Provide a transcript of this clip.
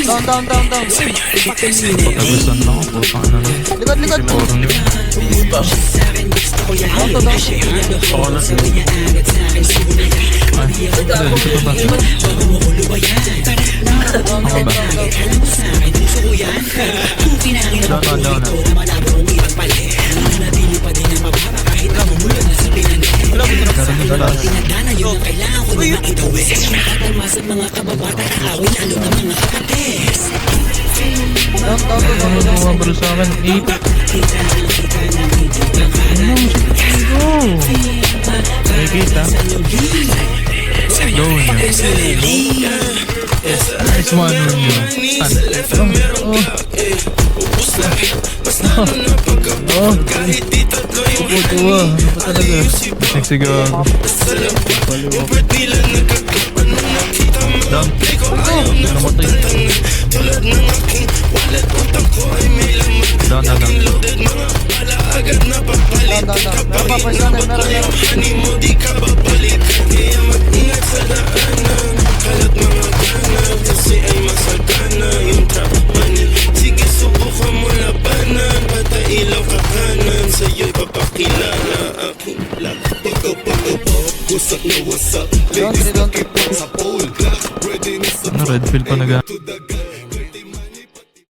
Down. Patagusan lang ako. Paano na? Likod. Porong yun. Down. Oo na. Ay, dito pa ba? Ako ba? Down na. Ano bumabalo sa akin? 8. Nakikita? Low niya. Nice one niya. Tuwa. Ano pa talaga? Nagsigaw. Down. Namatay. Down. Sige, subukan mo labanan. Patailaw ka kanan. Sa'yo'y papakilala aking black. Wasak na wasak. Ladies, nakipag sa pole. Ready na sa Ano, red pill pa naga.